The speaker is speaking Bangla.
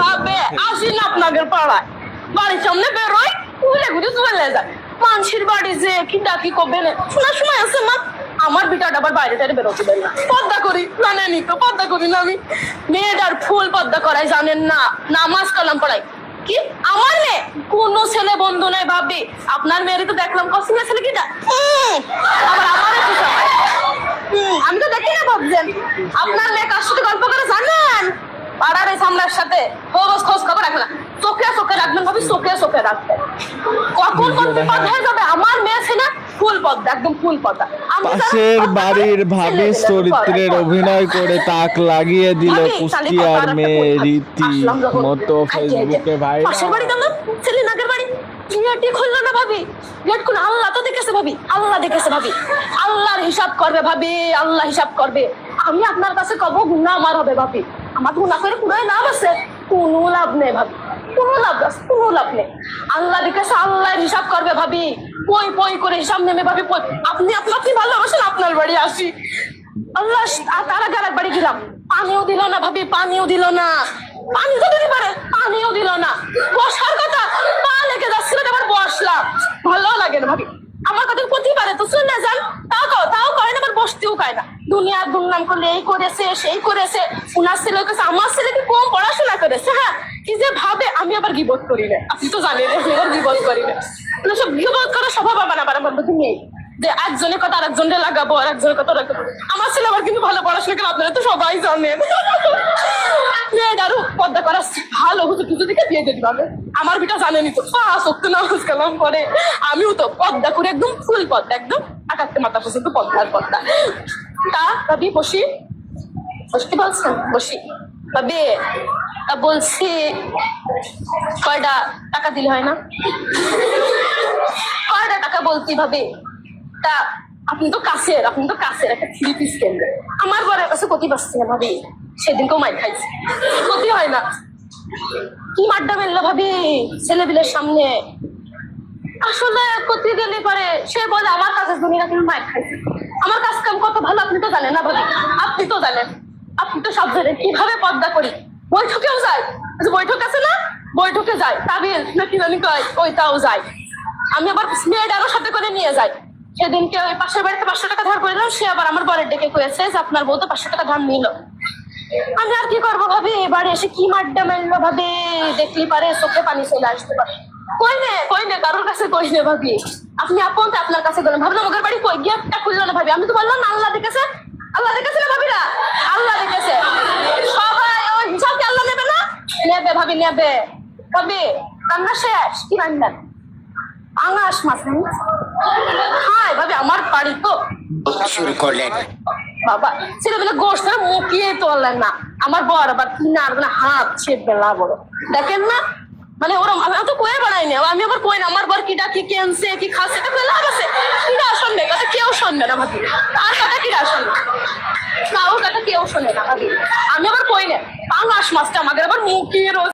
ভাবে আসি না আপনাদের পাড়ায়, বাড়ির সামনে বেরোয় ঘুরে ঘুরে চলে যায়। মানুষের বাড়ি যে কি ডাকি কবে না শোনার সময় আছে মা। আমার বিটাটা আবার বাইরে টাইরে বেরোতে দেন না। পর্দা করি জানেনি তো, পর্দা করি না আমি। মেয়েটার ফুল পর্দা করাই জানেন না, নামাজ কালাম পড়াই। কি আমার মেয়ে? কোন ছেলে বন্ধু নাই ভাবি। আপনার মেয়েরই তো দেখলাম কসিং ছেলে কিটা, আবার আমারও কি সবাই। আমি তো দেখি না ভাবছেন। আপনার মেয়ে কার সাথে গল্প করে জানেন? পাড়ার এই সামলার সাথে খোঁজ খবর রাখবে না। চোখে চোখে রাখবেন ভাবি, চোখে চোখে রাখবেন। কখন কোন বিপদ হয়ে যাবে। আমার মেয়ে ছেলে ফুল পদ্মা, একদম ফুল পদ্মা। পাশের বাড়ির ভাবি চরিত্রের অভিনয় করে তাক লাগিয়ে দিল কুষ্টিয়ার মেয়ে রীতি মতো ফেসবুকে ভাইরাল। পাশের বাড়ি গেল ছেলে নাগের বাড়ি, গেটই খুললো না ভাবি। গেট খুলে আল্লাহ তো দেখেছে ভাবি, আল্লাহ দেখেছে ভাবি। আল্লাহর হিসাব করবে ভাবি, আল্লাহ হিসাব করবে। আমি আপনার কাছে কব গুনাহ আমার হবে ভাবি। আমার গুনাহ করে পুরো লাভ আছে? কোনো লাভ নেই ভাবি, কোনো লাভ নেই। আল্লাহ দেখেছে, আল্লাহর হিসাব করবে ভাবি। পই পই করে হিসাব নেমে ভাবি। আপনি ভালোবাসেন, আপনার বাড়ি আসি। আল্লাহ তার আগে আরেক বাড়ি গেলাম, পানিও দিল না ভাবি, পানিও দিল না। পানি তো দিতে পারে, পানিও দিল না। বসার কথা পা লেগে যাচ্ছিল, আবার বসলাম। ভালো লাগে না ভাবি। আমার কথা প্রতি পারে তো শুনে যান, তাও করে না, আবার বসতেও খায় না। দুনিয়ার দুর্নাম করলে এই করেছে সেই করেছে। উনার ছেলে কাছে আমার ছেলে কি কম পড়াশোনা করেছে? হ্যাঁ, কি যে ভাবে। আমি আবার গিবত করি না, আপনি তো জানেন আমি আবার গিবত করি না। সব গিবত করার স্বভাব আমার মধ্যে নেই, যে একজনের কথা আরেকজনের লাগাবো, আর একজনের কথা লাগাবো। আমার ছেলে আবার কিন্তু ভালো পড়াশোনা করে, আপনারা তো সবাই জানেন। মেয়েটারও পর্দা করা ভালো হতো, কিছু দিকে বিয়ে দিতে পারবে। আমার বিটা জানেনি তো, নামাজ কালাম করে। আমিও তো পর্দা করে একদম ফুল পর্দা, একদম আটাত্তে মাথা পর্যন্ত পর্দার পর্দা। তা ভাবি বসি, বসতে বলছেন বসি ভাবি। তা বলছি কয়টা টাকা দিলে হয় না? কয়টা টাকা বলছি ভাবি। তা আপনি তো কাছের একটা 3 পিস কেন্দ্র আমার ঘরের কাছে ক্ষতি পাচ্ছি না ভাবি। সেদিনকেও মাইর খাইছি, ক্ষতি হয় না। কি মাড্ডা মেললো ভাবি ছেলেপিলের সামনে। আসলে ক্ষতি গেলে পরে সে বলে আমার কাছে দুনিয়া তুমি মাইর খাইছি। আমার কাজ কাম কত ভালো আপনি তো জানেন না ভাবি। আপনি তো জানেন, আপনি তো সব জানেন কিভাবে পর্দা করি। বৈঠকেও যাই, বৈঠক আছে না, বৈঠকে যাই। তাবিল নাকি জানি কয়, ওইটাও যাই। আমি আবার মেয়েটারও সাথে করে নিয়ে যাই। সেদিনকে ওই পাশের বাড়িতে 500 টাকা ধার করে দিলাম। সে আবার আমার বরের ডেকে কয়েছে যে আপনার বউ তো 500 টাকা ধার নিল। আমি আর কি করবো ভাবি। এবারে এসে কি মাড্ডা মেললো ভাবি, দেখলি পারে চোখে পানি চলে আসতে পারে। কই নে কারোর কাছে কই নে ভাবি। আপনি আপন তো আপনার কাছে গেলেন, ভাবলাম ওদের বাড়ি কই, গেটটা খুললো না ভাবি। আমি তো বললাম না আল্লাহ দেখেছে, আল্লাহ দেখেছে না ভাবিরা, আল্লাহ দেখেছে। সবাই ওই হিসাবকে আল্লাহ নেবে না? নেবে ভাবি, নেবে ভাবি। রান্না শেষ? কি রান্না? আঙাশ মাছ হাই ভাবি। আমার বাড়ি তো শুরু করলেন বাবা ছেলেবেলা গোষ্ঠ মুখিয়ে তোলেন না। আমার বর আবার কিনার হাত ছেপবে না বড়, দেখেন না। মানে ওরম আমি তো কয়ে বানাইনি। আমি আবার কই না আমার বর কিটা কি কেনছে কি খাচ্ছে, এটা লাভ আছে। কিরা শুনবে কথা, কেউ শুনবে না ভাবি। আর কথা কিরা শুনবে না, ওর কথা কেউ শোনে না ভাবি। আমি আবার কই না। পাঙাশ মাছটা আমাদের আবার মুখিয়ে